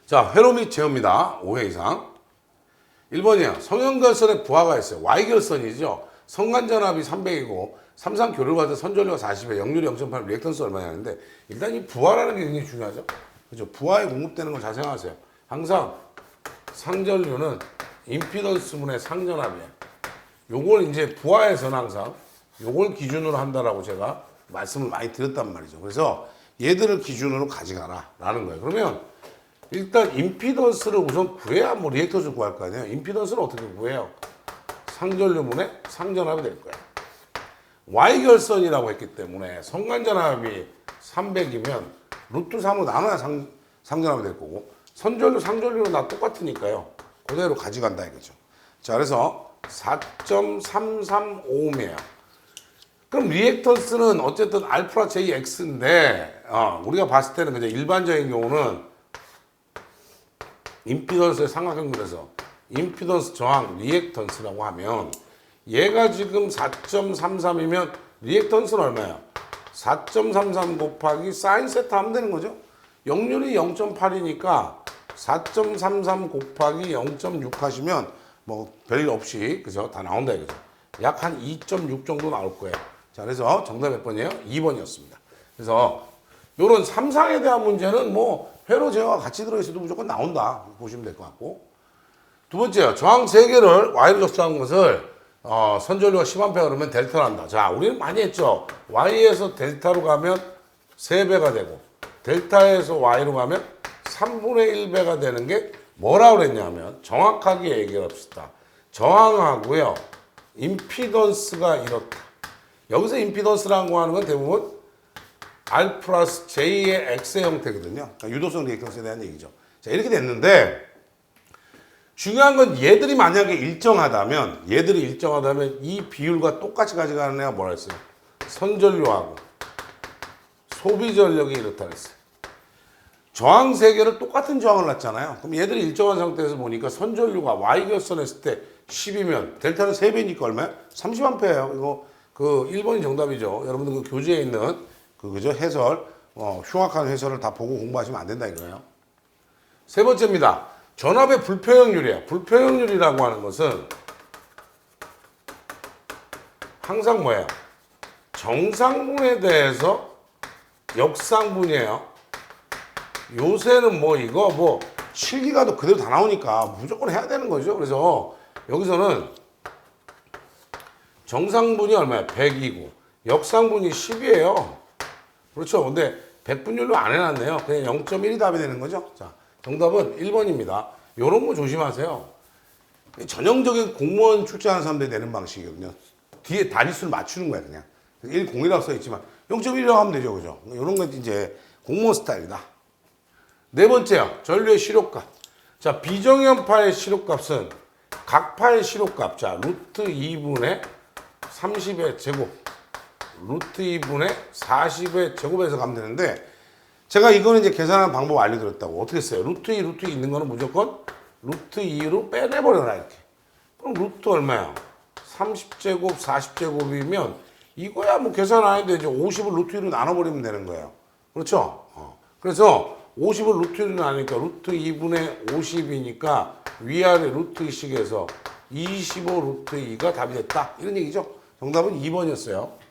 자, 회로 및 제어입니다. 5회 이상. 1번이요. 성형결선에 부하가 있어요. Y결선이죠. 성간전압이 300이고 삼상교류를 받을 선전류가 40에 역률이 0.8, 리액턴스 얼마냐는데 일단 이 부하라는 게 굉장히 중요하죠. 그죠? 부하에 공급되는 걸 잘 생각하세요. 항상 상전류는 임피던스분의 상전압이에요. 요걸 이제 부하에서는 항상 요걸 기준으로 한다라고 제가 말씀을 많이 드렸단 말이죠. 그래서 얘들을 기준으로 가져가라 라는 거예요. 그러면 일단 임피던스를 우선 구해야 뭐 리액터를 구할 거 아니에요. 임피던스는 어떻게 구해요? 상전류분의 상전압이 될 거예요. Y결선이라고 했기 때문에 성간전압이 300이면 루트 3으로 나눠야 상전압이 될 거고 선전류, 상전류는 다 똑같으니까요. 그대로 가져간다 이거죠. 자, 그래서 4.335옴이에요. 그럼 리액턴스는 어쨌든 알파 JX인데 우리가 봤을 때는 그냥 일반적인 경우는 임피던스의 삼각형들에서 임피던스 저항 리액턴스라고 하면 얘가 지금 4.33이면 리액턴스는 얼마예요? 4.33 곱하기 사인 세타 하면 되는 거죠. 역률이 0.8이니까 4.33 곱하기 0.6 하시면 뭐 별일 없이 그죠? 다 나온다 이거죠. 약 한 2.6 정도 나올 거예요. 자, 그래서 정답 몇 번이에요? 2번이었습니다. 그래서 요런 삼상에 대한 문제는 뭐 회로 제어가 같이 들어있어도 무조건 나온다 보시면 될 것 같고, 두 번째요. 저항 3개를 Y로 접수한 것을 선전류가 10A 그러면 델타로 한다. 자, 우리는 많이 했죠. Y에서 델타로 가면 3배가 되고 델타에서 Y로 가면 3분의 1배가 되는 게 뭐라고 그랬냐면 정확하게 얘기를 합시다. 저항하고요. 임피던스가 이렇다. 여기서 임피던스라는 거 하는 건 대부분 R 플러스 J의 X의 형태거든요. 그러니까 유도성 리액턴스에 대한 얘기죠. 자, 이렇게 됐는데 중요한 건 얘들이 만약에 일정하다면 이 비율과 똑같이 가져가는 애가 뭐라 했어요? 선전류하고 소비전력이 이렇다 그랬어요. 저항 3개를 똑같은 저항을 놨잖아요. 그럼 얘들이 일정한 상태에서 보니까 선전류가 Y결선 했을 때 10이면 델타는 3배니까 얼마야? 30A예요. 이거 그 1번이 정답이죠. 여러분들 그 교재에 있는 그죠? 해설, 흉악한 해설을 다 보고 공부하시면 안 된다 이거예요. 세 번째입니다. 전압의 불평형률이에요. 불평형률이라고 하는 것은 항상 뭐예요? 정상분에 대해서 역상분이에요. 요새는 뭐 이거 뭐 실기가도 그대로 다 나오니까 무조건 해야 되는 거죠. 그래서 여기서는 정상분이 얼마야? 100이고 역상분이 10이에요. 그렇죠. 근데 100분율로 안 해놨네요. 그냥 0.1이 답이 되는 거죠. 자, 정답은 1번입니다. 요런 거 조심하세요. 전형적인 공무원 출제하는 사람들이 내는 방식이거든요. 뒤에 단위수를 맞추는 거야, 그냥. 10이라고 써있지만 0.1이라고 하면 되죠. 그죠? 요런 건 이제 공무원 스타일이다. 네 번째요. 전류의 시료값. 자, 비정연파의 시료값은 각파의 시료값. 자, 루트 2분의 30의 제곱. 루트 2분의 40의 제곱에서 가면 되는데, 제가 이거는 이제 계산하는 방법 알려드렸다고. 어떻게 써요? 루트 2 있는 거는 무조건 루트 2로 빼내버려라, 이렇게. 그럼 루트 얼마야? 30제곱, 40제곱이면 이거야 뭐 계산 안 해도 되죠. 50을 루트 2로 나눠버리면 되는 거예요. 그렇죠? 그래서 50을 루트 2로 나누니까 루트 2분의 50이니까 위아래 루트 2씩에서 25 루트 2가 답이 됐다. 이런 얘기죠. 정답은 2번이었어요.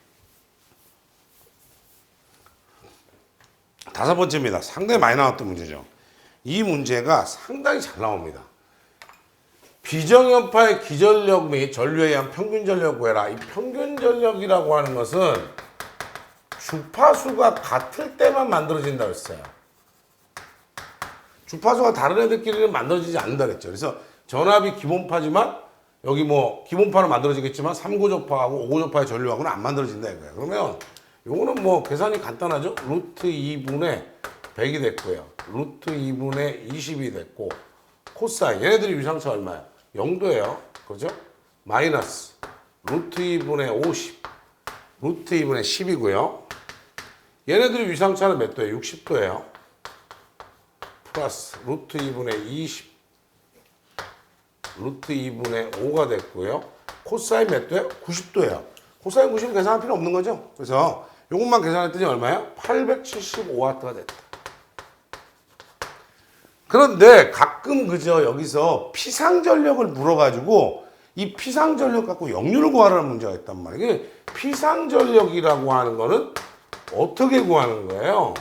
다섯 번째입니다. 상당히 많이 나왔던 문제죠. 이 문제가 상당히 잘 나옵니다. 비정연파의 기전력 및 전류에 의한 평균 전력 구해라. 이 평균 전력이라고 하는 것은 주파수가 같을 때만 만들어진다고 했어요. 주파수가 다른 애들끼리는 만들어지지 않는다 그랬죠. 그래서 전압이 기본파지만 여기 뭐 기본파는 만들어지겠지만 3고저파하고 5고저파의 전류하고는 안 만들어진다 이거예요. 그러면 요거는 뭐 계산이 간단하죠. 루트 2분의 100이 됐고요. 루트 2분의 20이 됐고 코사인 얘네들이 위상차 얼마야? 0도예요. 그죠? 마이너스 루트 2분의 50 루트 2분의 10이고요. 얘네들이 위상차는 몇 도예요? 60도예요. 플러스 루트 2분의 20 루트 2분의 5가 됐고요. 코사인 몇 도예요? 90도예요. 코사인 90은 계산할 필요 없는 거죠. 그래서 이것만 계산했더니 얼마예요? 875W가 됐다. 그 그런데 가끔 그저 여기서 피상전력을 물어가지고 이 피상전력 갖고 역률을 구하라는 문제가 있단 말이에요. 이게 피상전력이라고 하는 거는 어떻게 구하는 거예요?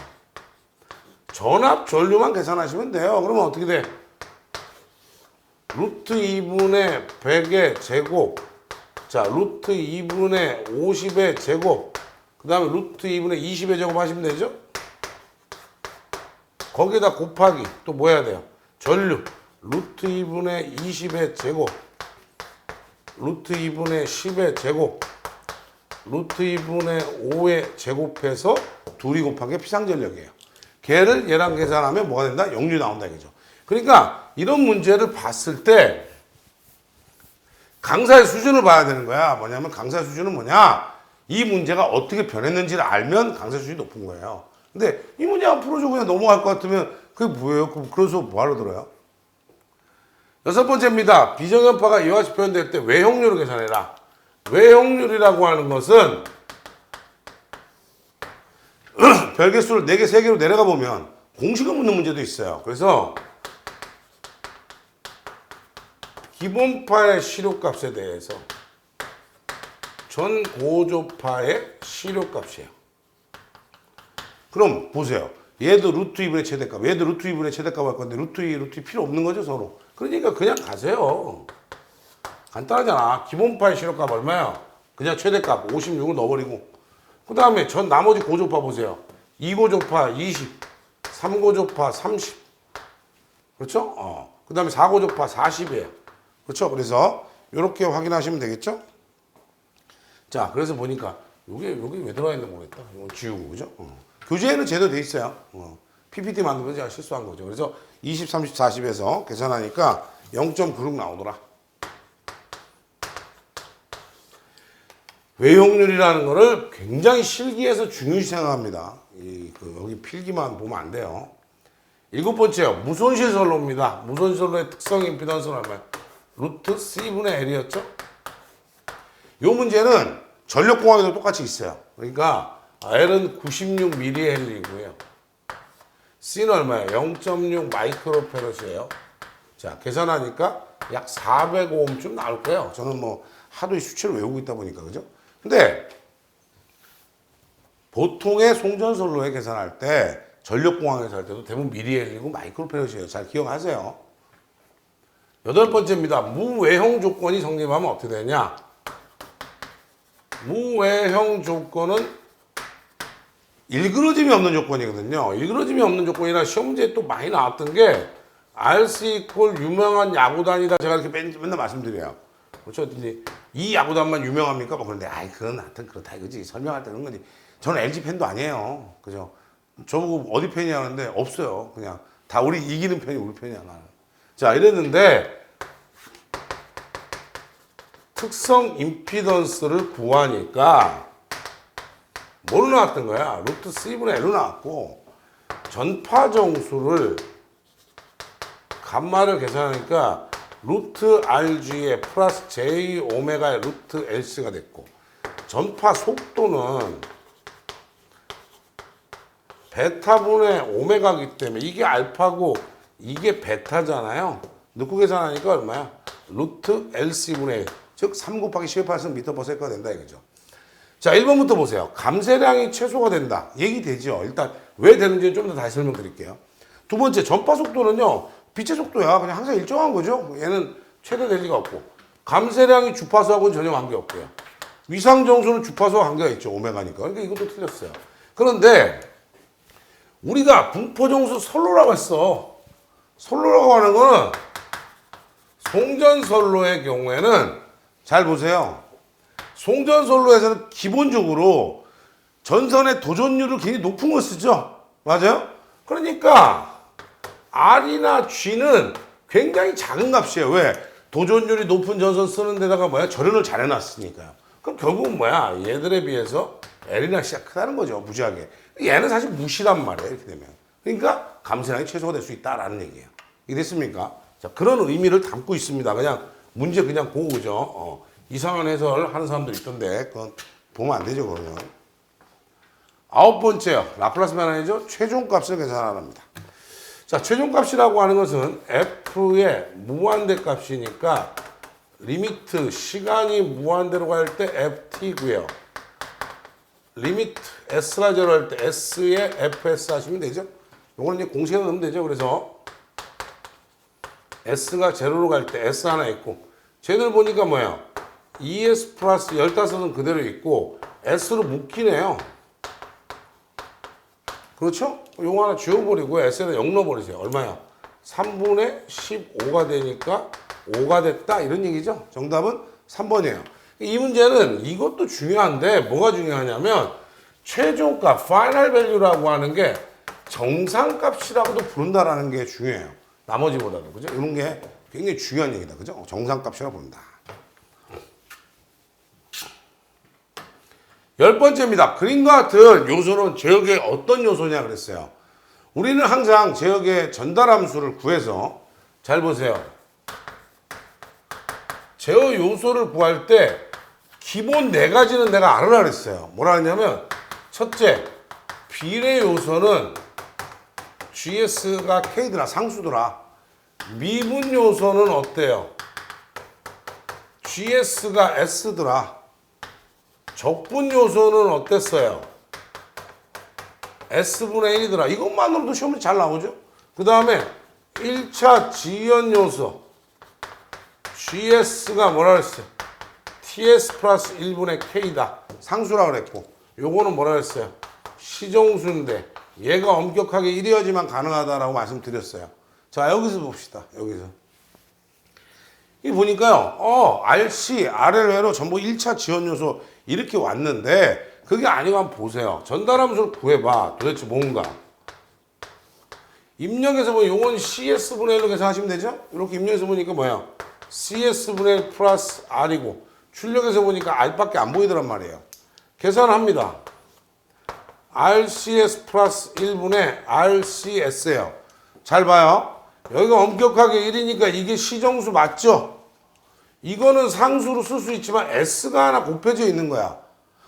전압 전류만 계산하시면 돼요. 그러면 어떻게 돼? 루트 2분의 100의 제곱, 자 루트 2분의 50의 제곱, 그 다음에 루트 2분의 20의 제곱 하시면 되죠? 거기에다 곱하기 또 뭐 해야 돼요? 전류 루트 2분의 20의 제곱, 루트 2분의 10의 제곱, 루트 2분의 5의 제곱해서 둘이 곱한 게 피상전력이에요. 걔를 얘랑 계산하면 뭐가 된다? 역류 나온다 이거죠. 그러니까 이런 문제를 봤을 때 강사의 수준을 봐야 되는 거야. 뭐냐면 강사의 수준은 뭐냐? 이 문제가 어떻게 변했는지를 알면 강사의 수준이 높은 거예요. 근데 이 문제 안 풀어주고 그냥 넘어갈 것 같으면 그게 뭐예요? 그런 수업 뭐하러 들어요? 여섯 번째입니다. 비정연파가 이와 같이 표현될 때 외형률을 계산해라. 외형률이라고 하는 것은 별개수를 4개, 3개로 내려가 보면 공식을 묻는 문제도 있어요. 그래서 기본파의 시료값에 대해서 전고조파의 시료값이에요. 그럼 보세요. 얘도 루트 2분의 최대값, 얘도 루트 2분의 최대값 할 건데 루트 2, 루트 2 필요 없는 거죠 서로. 그러니까 그냥 가세요. 간단하잖아. 기본파의 시료값 얼마야? 그냥 최대값 56을 넣어버리고 그 다음에 전 나머지 고조파 보세요. 2고조파 20, 3고조파 30 그렇죠? 그 다음에 4고조파 40이에요. 그렇죠? 그래서 이렇게 확인하시면 되겠죠? 자, 그래서 보니까 요게 왜 들어가 있는지 모르겠다. 이거 지우고, 그죠? 교재에는 제대로 돼 있어요. PPT 만들면서 제가 실수한 거죠. 그래서 20, 30, 40에서 계산하니까 0.96 나오더라. 외형률이라는 거를 굉장히 실기에서 중요시 생각합니다. 여기 필기만 보면 안 돼요. 일곱 번째요. 무손실 선로입니다. 무손실 선로의 특성 임피던스는 얼마예요? 루트 C분의 L이었죠? 이 문제는 전력공학에도 똑같이 있어요. 그러니까 L은 96mH이고요. C는 얼마예요? 0.6 마이크로페럿이에요. 자, 계산하니까 약 400오음쯤 나올 거예요. 저는 뭐 하도 이 수치를 외우고 있다 보니까, 그죠? 근데 보통의 송전선로에 계산할 때 전력공학에서 할 때도 대부분 미리헬이고 마이크로페럿이에요. 잘 기억하세요. 여덟 번째입니다. 무외형 조건이 성립하면 어떻게 되냐? 무외형 조건은 일그러짐이 없는 조건이거든요. 일그러짐이 없는 조건이라 시험 문제에 또 많이 나왔던 게 RC 이퀄 유명한 야구단이다. 제가 이렇게 맨날 말씀드려요. 그렇죠? 이 야구단만 유명합니까? 뭐 그런데 그건 하여튼 그렇다 이거지. 설명할 때 그런 거지. 저는 LG 팬도 아니에요. 그죠? 저보고 어디 팬이야 하는데 없어요. 그냥 다 우리 이기는 편이 우리 편이야 나는. 자, 이랬는데 특성 임피던스를 구하니까 뭐로 나왔던 거야? 루트 C분의 L로 나왔고 전파 정수를 감마를 계산하니까 루트 RG의 플러스 J 오메가의 루트 LC가 됐고 전파 속도는 베타분의 오메가이기 때문에 이게 알파고 이게 베타잖아요. 넣고 계산하니까 얼마야? 루트 LC분의 1. 즉 3 곱하기 10의 미터 퍼 세컨드가 된다 이거죠. 자, 1번부터 보세요. 감쇄량이 최소가 된다. 얘기되죠. 일단 왜 되는지 좀 더 다시 설명드릴게요. 두 번째, 전파 속도는요. 빛의 속도야. 그냥 항상 일정한 거죠. 얘는 최대될 리가 없고. 감쇄량이 주파수하고는 전혀 관계없고요. 위상정수는 주파수와 관계가 있죠. 오메가니까. 그러니까 이것도 틀렸어요. 그런데 우리가 분포정수 선로라고 했어. 선로라고 하는 거는 송전선로의 경우에는 잘 보세요. 송전선로에서는 기본적으로 전선의 도전율을 굉장히 높은 걸 쓰죠. 맞아요? 그러니까 R이나 G는 굉장히 작은 값이에요. 왜? 도전율이 높은 전선 쓰는 데다가 뭐야? 절연을 잘 해놨으니까요. 그럼 결국은 뭐야? 얘들에 비해서 L이나 C가 크다는 거죠. 무지하게. 얘는 사실 무시란 말이에요. 이렇게 되면. 그러니까 감쇄량이 최소가 될 수 있다라는 얘기예요. 이해됐습니까? 자, 그런 의미를 담고 있습니다. 그냥 문제 그냥 보고죠. 이상한 해설 하는 사람들 있던데 그건 보면 안 되죠. 그러면. 아홉 번째요. 라플라스 변환이죠. 최종값을 계산하랍니다. 자, 최종값이라고 하는 것은 f의 무한대 값이니까 리미트 시간이 무한대로 갈 때 ft고요. 리미트 s가 0 할 때 s에 fs 하시면 되죠. 요거는 이제 공식에 넣으면 되죠. 그래서 s가 0로 갈 때 s 하나 있고, 쟤들 보니까 뭐예요? es 플러스 15은 그대로 있고 s로 묶이네요. 그렇죠? 요거 하나 지워버리고 s에다 0 넣어버리세요. 얼마야? 3분의 15가 되니까 5가 됐다, 이런 얘기죠. 정답은 3번이에요. 이 문제는 이것도 중요한데 뭐가 중요하냐면 최종값, 파이널 밸류라고 하는 게 정상값이라고도 부른다라는 게 중요해요. 나머지보다도. 그죠? 이런 게 굉장히 중요한 얘기다. 그죠? 정상값이라고 부른다. 10번째입니다. 그림과 같은 요소는 제역의 어떤 요소냐 그랬어요. 우리는 항상 제역의 전달함수를 구해서, 잘 보세요. 제어 요소를 구할 때 기본 4가지는 내가 알으라 그랬어요. 뭐라 했냐면, 첫째, 비례 요소는 GS가 K더라, 상수더라. 미분 요소는 어때요? GS가 S더라. 적분 요소는 어땠어요? S분의 1이더라. 이것만으로도 시험이 잘 나오죠? 그 다음에 1차 지연 요소 GS가 뭐라 그랬어요? TS 플러스 1분의 K다. 상수라 그랬고, 요거는 뭐라 그랬어요? 시정수인데 얘가 엄격하게 1이어야지만 가능하다라고 말씀드렸어요. 자, 여기서 봅시다. 여기서. 이 보니까요, RC, RL외로 전부 1차 지연 요소 이렇게 왔는데, 그게 아니고 한번 보세요. 전달함수를 구해봐. 도대체 뭔가. 입력해서 보면 요건 CS분의 1로 계산하시면 되죠? 이렇게 입력해서 보니까 뭐야? CS분의 1 플러스 R이고, 출력해서 보니까 R밖에 안 보이더란 말이에요. 계산합니다. RCS 플러스 1분의 RCS예요. 잘 봐요. 여기가 엄격하게 1이니까 이게 시정수 맞죠? 이거는 상수로 쓸 수 있지만 S가 하나 곱해져 있는 거야.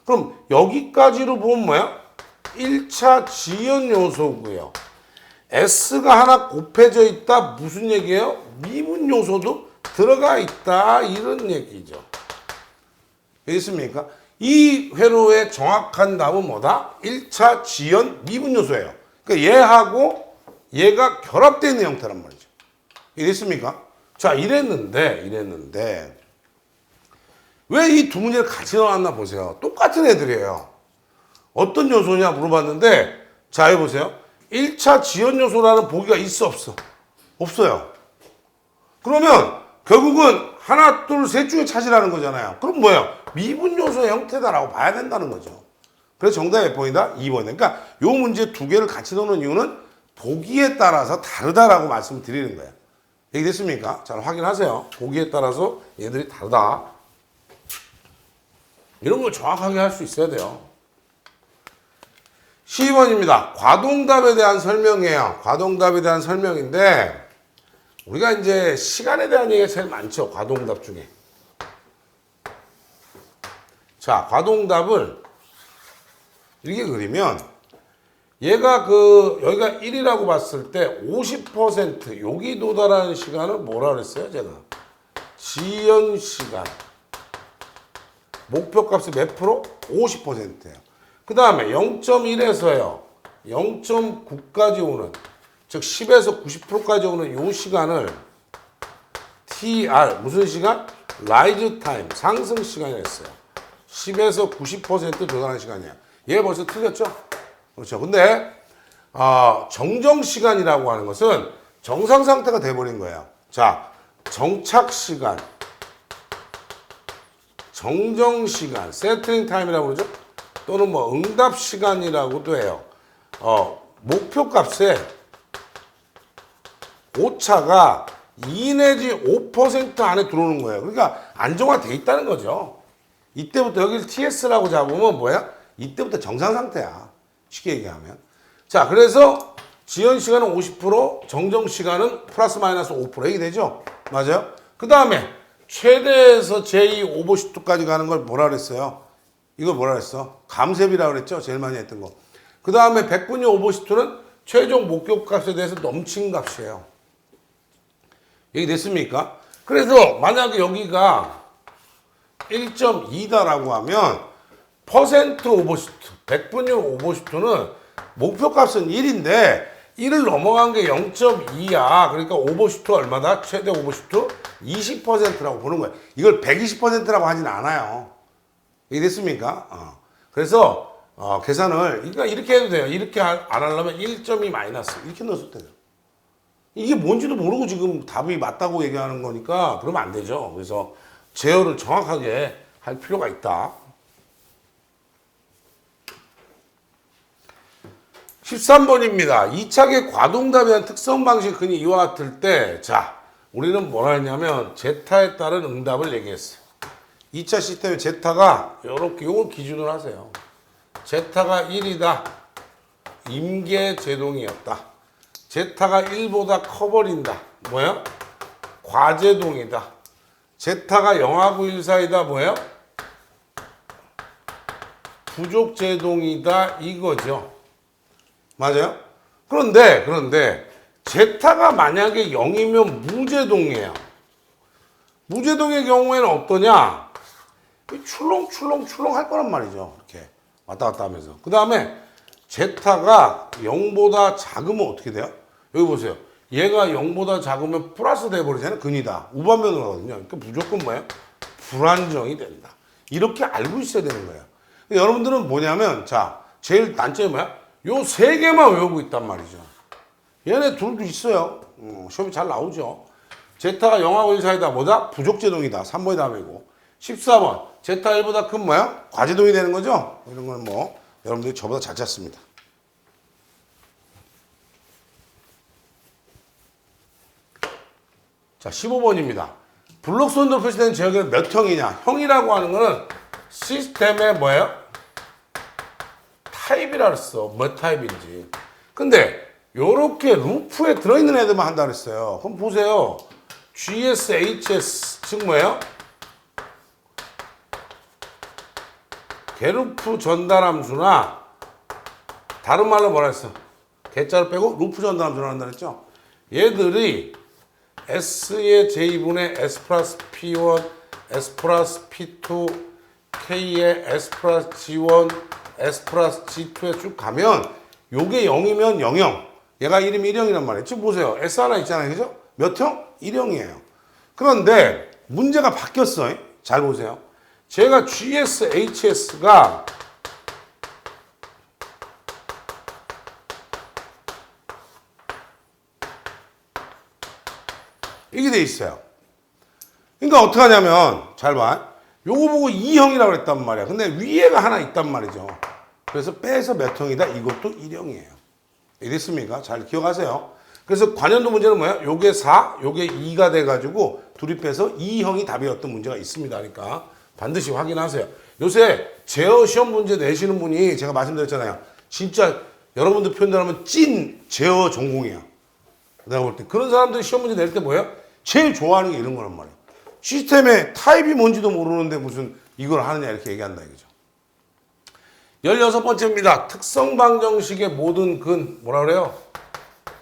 그럼 여기까지로 보면 뭐야? 1차 지연 요소고요. S가 하나 곱해져 있다. 무슨 얘기예요? 미분 요소도 들어가 있다. 이런 얘기죠. 알겠습니까? 이 회로의 정확한 답은 뭐다? 1차 지연 미분 요소예요. 그러니까 얘하고 얘가 결합되어 있는 형태란 말이죠. 이랬습니까? 자, 이랬는데 왜 이 두 문제를 같이 넣어놨나 보세요. 똑같은 애들이에요. 어떤 요소냐 물어봤는데, 자, 해보세요. 1차 지연 요소라는 보기가 있어, 없어? 없어요. 그러면 결국은 하나, 둘, 셋 중에 찾으라는 거잖아요. 그럼 뭐예요? 미분 요소의 형태다라고 봐야 된다는 거죠. 그래서 정답이 몇 번이다? 2번. 그러니까 요 문제 두 개를 같이 넣는 이유는 보기에 따라서 다르다라고 말씀을 드리는 거예요. 얘기됐습니까? 잘 확인하세요. 보기에 따라서 얘들이 다르다. 이런 걸 정확하게 할 수 있어야 돼요. 12번입니다. 과동답에 대한 설명이에요. 과동답에 대한 설명인데, 우리가 이제 시간에 대한 얘기가 제일 많죠. 과동답 중에. 자, 과동답을 이렇게 그리면, 얘가 여기가 1이라고 봤을 때 50% 여기 도달하는 시간을 뭐라 그랬어요, 제가? 지연 시간. 목표값이 몇 프로? 50%예요. 그 다음에 0.1에서요. 0.9까지 오는, 즉 10에서 90%까지 오는 이 시간을 TR, 무슨 시간? 라이즈 타임, 상승 시간이라 했어요. 10에서 90% 도달하는 시간이에요. 얘 벌써 틀렸죠? 그렇죠. 근데 정정 시간이라고 하는 것은 정상 상태가 돼버린 거예요. 자, 정착 시간, 정정 시간, 세트링 타임이라고 그러죠. 또는 뭐 응답 시간이라고도 해요. 목표 값에 오차가 2 내지 5% 안에 들어오는 거예요. 그러니까 안정화돼 있다는 거죠. 이때부터 여기를 TS라고 잡으면 뭐야? 이때부터 정상 상태야. 쉽게 얘기하면. 자, 그래서 지연 시간은 50%, 정정 시간은 플러스 마이너스 5% 이게 되죠? 맞아요? 그 다음에 최대에서 제2 오버슈트까지 가는 걸 뭐라 그랬어요? 이걸 뭐라 그랬어? 감셉이라고 그랬죠? 제일 많이 했던 거. 그 다음에 100분위 오버슈트는 최종 목표값에 대해서 넘친 값이에요. 얘기됐습니까? 그래서 만약에 여기가 1.2다라고 하면 퍼센트 오버슈트, 100분율 오버슈트는 목표값은 1인데 1을 넘어간 게 0.2야. 그러니까 오버슈트 얼마다? 최대 오버슈트 20%라고 보는 거예요. 이걸 120%라고 하진 않아요. 이해됐습니까? 그래서 계산을 그러니까 이렇게 해도 돼요. 이렇게 안 하려면 1.2 마이너스 이렇게 넣었을 때요. 이게 뭔지도 모르고 지금 답이 맞다고 얘기하는 거니까 그러면 안 되죠. 그래서 제어를 정확하게 할 필요가 있다. 13번입니다. 2차계 과동답에 대한 특성 방식 흔히 이와 같을 때, 자, 우리는 뭐라 했냐면, 제타에 따른 응답을 얘기했어요. 2차 시스템의 제타가, 요렇게, 요걸 기준으로 하세요. 제타가 1이다. 임계 제동이었다. 제타가 1보다 커버린다. 뭐야? 과제동이다. 제타가 0하고 1 사이다. 뭐예요? 부족 제동이다. 이거죠. 맞아요? 그런데 제타가 만약에 0이면 무제동이에요. 무제동의 경우에는 어떠냐? 출렁출렁 할 거란 말이죠. 이렇게 왔다 갔다 하면서. 그 다음에 제타가 0보다 작으면 어떻게 돼요? 여기 보세요. 얘가 0보다 작으면 플러스 돼버리잖아요. 근이다. 우반면으로 하거든요. 그러니까 무조건 뭐예요? 불안정이 된다. 이렇게 알고 있어야 되는 거예요. 여러분들은 뭐냐면, 자, 제일 단점이 뭐야? 요 세 개만 외우고 있단 말이죠. 얘네 둘도 있어요. 시험이 잘 나오죠. 제타가 0하고 1 사이다. 뭐다? 부족제동이다. 3번이 답이고. 14번. 제타 1보다 큰 뭐야? 과제동이 되는 거죠? 이런 건 뭐 여러분들이 저보다 잘 짰습니다. 자, 15번입니다. 블록선으로 표시된 제어기는 몇 형이냐? 형이라고 하는 거는 시스템의 뭐예요? 타입이라 그랬어. 몇 타입인지. 근데 요렇게 루프에 들어있는 애들만 한다 그랬어요. 그럼 보세요. GS, HS 즉 뭐예요? 개루프 전달함수나 다른 말로 뭐라 했어? 개자를 빼고 루프 전달함수를 한다 그랬죠? 얘들이 S의 J분의 S 플러스 P1, S 플러스 P2, K의 S 플러스 G1, S 플러스 G2에 쭉 가면 요게 0이면 00. 얘가 이름이 1형이란 말이에요. 지금 보세요. S 하나 있잖아요. 그죠? 몇 형? 1형이에요. 그런데 문제가 바뀌었어요. 잘 보세요. 제가 GS, HS가 이게 돼 있어요. 그러니까 어떻게 하냐면 잘 봐. 요거 보고 2형이라고 그랬단 말이야. 근데 위에가 하나 있단 말이죠. 그래서 빼서 몇 형이다? 이것도 1형이에요. 이랬습니까? 잘 기억하세요. 그래서 관연도 문제는 뭐야? 요게 4, 요게 2가 돼가지고 둘이 빼서 2형이 답이었던 문제가 있습니다. 그러니까 반드시 확인하세요. 요새 제어 시험 문제 내시는 분이 제가 말씀드렸잖아요. 진짜 여러분들 표현대로 하면 찐 제어 전공이야. 내가 볼 때. 그런 사람들이 시험 문제 낼 때 뭐예요? 제일 좋아하는 게 이런 거란 말이에요. 시스템의 타입이 뭔지도 모르는데 무슨 이걸 하느냐 이렇게 얘기한다 이거죠. 16번째입니다. 특성 방정식의 모든 근 뭐라 그래요?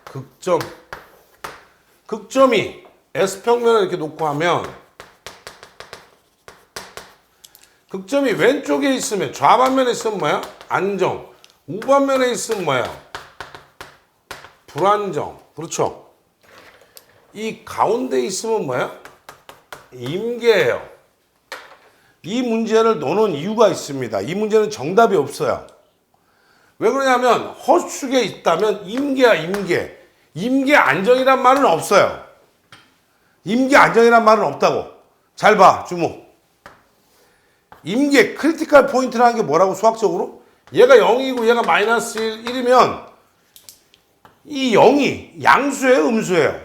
극점. 극점이 S평면을 이렇게 놓고 하면 극점이 왼쪽에 있으면 좌반면에 있으면 뭐야? 안정. 우반면에 있으면 뭐야? 불안정. 그렇죠? 이 가운데 있으면 뭐야? 임계예요. 이 문제를 놓는 이유가 있습니다. 이 문제는 정답이 없어요. 왜 그러냐면 허축에 있다면 임계야 임계. 임계 안정이란 말은 없어요. 임계 안정이란 말은 없다고. 잘 봐 주목. 임계 크리티컬 포인트라는 게 뭐라고 수학적으로? 얘가 0이고 얘가 마이너스 1이면 이 0이 양수예요 음수예요?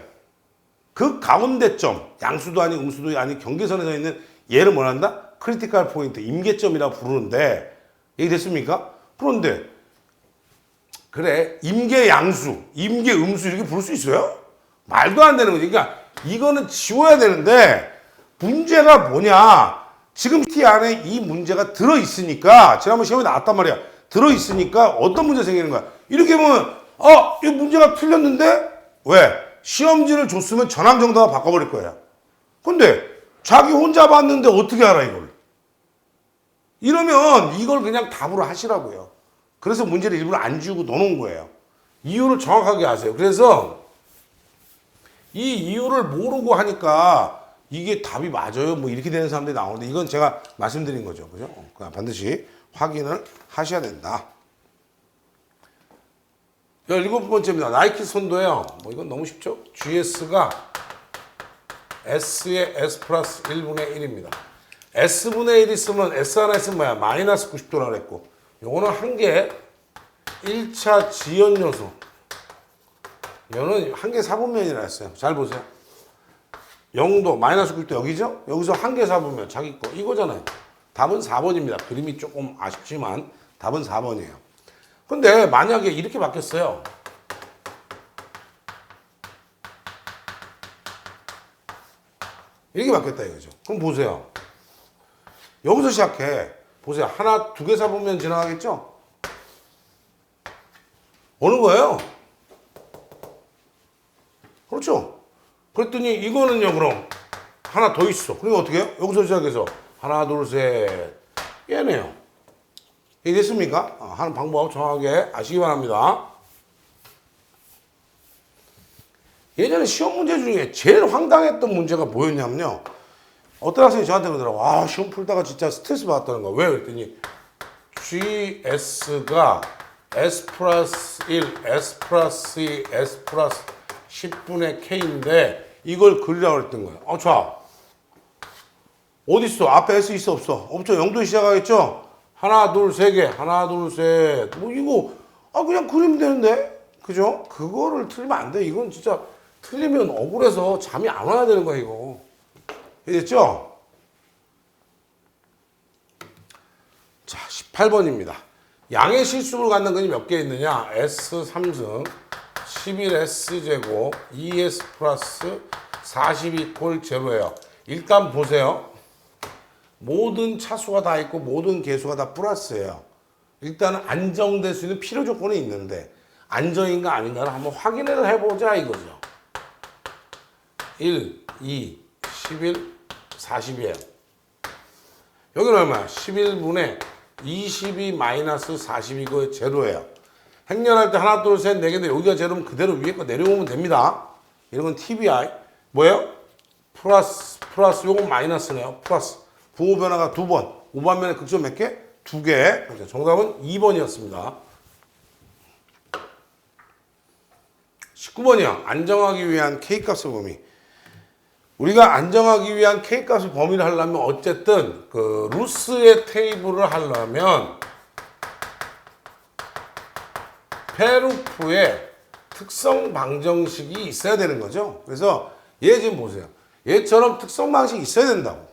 그 가운데점 양수도 아니고 음수도 아니고 경계선에 서 있는 얘를 뭐란다? 크리티컬 포인트 임계점이라고 부르는데 얘기됐습니까? 그런데 그래 임계 양수 임계 음수 이렇게 부를 수 있어요? 말도 안 되는 거지. 그러니까 이거는 지워야 되는데 문제가 뭐냐? 지금 T 안에 이 문제가 들어있으니까 지난번 시험에 나왔단 말이야. 들어있으니까 어떤 문제 생기는 거야? 이렇게 보면 이 문제가 틀렸는데 왜? 시험지를 줬으면 전항정답을 바꿔버릴 거예요. 근데 자기 혼자 봤는데 어떻게 알아 이걸? 이러면 이걸 그냥 답으로 하시라고요. 그래서 문제를 일부러 안 지우고 넣어놓은 거예요. 이유를 정확하게 아세요. 그래서 이 이유를 모르고 하니까 이게 답이 맞아요. 뭐 이렇게 되는 사람들이 나오는데 이건 제가 말씀드린 거죠. 그죠? 그러니까 반드시 확인을 하셔야 된다. 17번째입니다. 나이키 선도예요. 뭐 이건 너무 쉽죠? GS가 S의 S 플러스 1분의 1입니다. S분의 1 있으면 S 하나 있으면 뭐야? 마이너스 90도라 그랬고 요거는 한 개 1차 지연 요소. 요는 한 개 사분면이라 했어요. 잘 보세요. 0도 마이너스 90도 여기죠? 여기서 한 개 사분면 자기 거 이거잖아요. 답은 4번입니다. 그림이 조금 아쉽지만 답은 4번이에요. 근데 만약에 이렇게 바뀌었어요. 이렇게 바뀌었다 이거죠. 그럼 보세요. 여기서 시작해. 보세요. 하나, 두 개 사보면 지나가겠죠? 어느 거예요? 그렇죠? 그랬더니 이거는요, 그럼 하나 더 있어. 그러면 어떻게 해요? 여기서 시작해서 하나, 둘, 셋. 얘네요. 이해됐습니까? 하는 방법 정확하게 아시기 바랍니다. 예전에 시험 문제 중에 제일 황당했던 문제가 뭐였냐면요. 어떤 학생이 저한테 그러더라고. 시험 풀다가 진짜 스트레스 받았다는 거야. 왜? 그랬더니 GS가 S 플러스 1, S 플러스 2, S 플러스 10분의 K인데 이걸 그리라고 그랬던 거예요. 자. 어딨어? 앞에 S 있어? 없어? 없죠. 0도 시작하겠죠? 하나, 둘, 세 개. 하나, 둘, 셋. 뭐 이거 그냥 그리면 되는데? 그죠? 그거를 틀리면 안 돼. 이건 진짜 틀리면 억울해서 잠이 안 와야 되는 거야, 이거. 됐죠? 자, 18번입니다. 양의 실수를 갖는 근이 몇 개 있느냐? S 3승, 11S제곱, 2S 플러스 40 이퀄 제로예요. 일단 보세요. 모든 차수가 다 있고 모든 개수가 다 플러스예요. 일단은 안정될 수 있는 필요 조건이 있는데 안정인가 아닌가를 한번 확인을 해보자 이거죠. 1, 2, 11, 40이에요. 여기는 얼마야? 11분의 22 마이너스 40 이거 제로예요. 행렬할 때 하나, 둘, 셋, 네 개인데 여기가 제로면 그대로 위에 거 내려오면 됩니다. 이런 건 TBI. 뭐예요? 플러스 요건 마이너스네요. 플러스. 부호 변화가 2번. 5반면에 극점 몇 개? 2개. 그렇죠. 정답은 2번이었습니다. 19번이요. 안정하기 위한 K값의 범위. 우리가 안정하기 위한 K값의 범위를 하려면 어쨌든 그 루스의 테이블을 하려면 페루프의 특성 방정식이 있어야 되는 거죠. 그래서 얘 지금 보세요. 얘처럼 특성 방식이 있어야 된다고.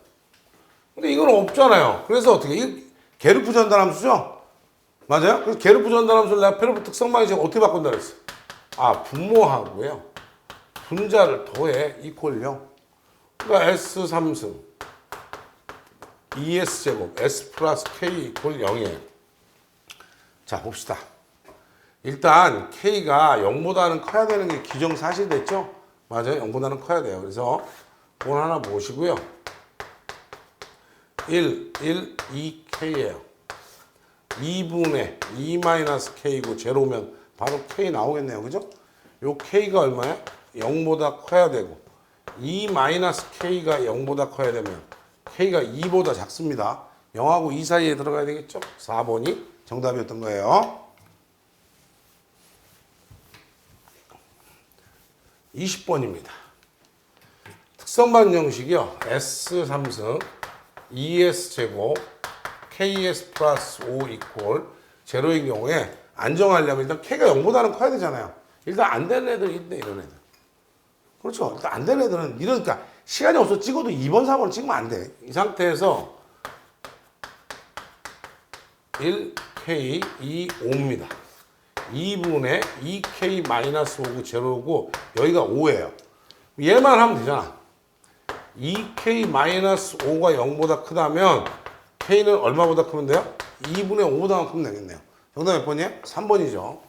근데 이건 없잖아요. 그래서 어떻게? 게르프 전달함수죠? 맞아요? 그래서 게르프 전달함수를 내가 페루프 특성 방식 어떻게 바꾼다 그랬어? 분모하고요. 분자를 더해 이퀄요. 그러니까 S 3승 2S 제곱 S 플러스 K 이퀄 0이에요. 자 봅시다. 일단 K가 0보다는 커야 되는 게 기정사실 됐죠? 맞아요. 0보다는 커야 돼요. 그래서 그건 하나 모시고요. 1, 2K예요. 2분의 2-K고 제로면 바로 K 나오겠네요. 그죠? 요 K가 얼마야? 0보다 커야 되고 2-K가 0보다 커야 되면 K가 2보다 작습니다. 0하고 2 사이에 들어가야 되겠죠? 4번이 정답이었던 거예요. 20번입니다. 특성방정식이요. S 3승 2S 제곱 KS 플러스 5 이퀄 제로인 경우에 안정하려면 일단 K가 0보다는 커야 되잖아요. 일단 안 되는 애들 있네, 이런 애들. 그렇죠. 일단 안 되는 애들은 이러니까 시간이 없어 찍어도 2번, 4번 찍으면 안 돼. 이 상태에서 1K, 2, 5입니다. 2분의 2K 마이너스 5고 제로고 여기가 5예요. 얘만 하면 되잖아. 2K 마이너스 5가 0보다 크다면 K는 얼마보다 크면 돼요? 2분의 5보다 크면 되겠네요. 정답 몇 번이에요? 3번이죠.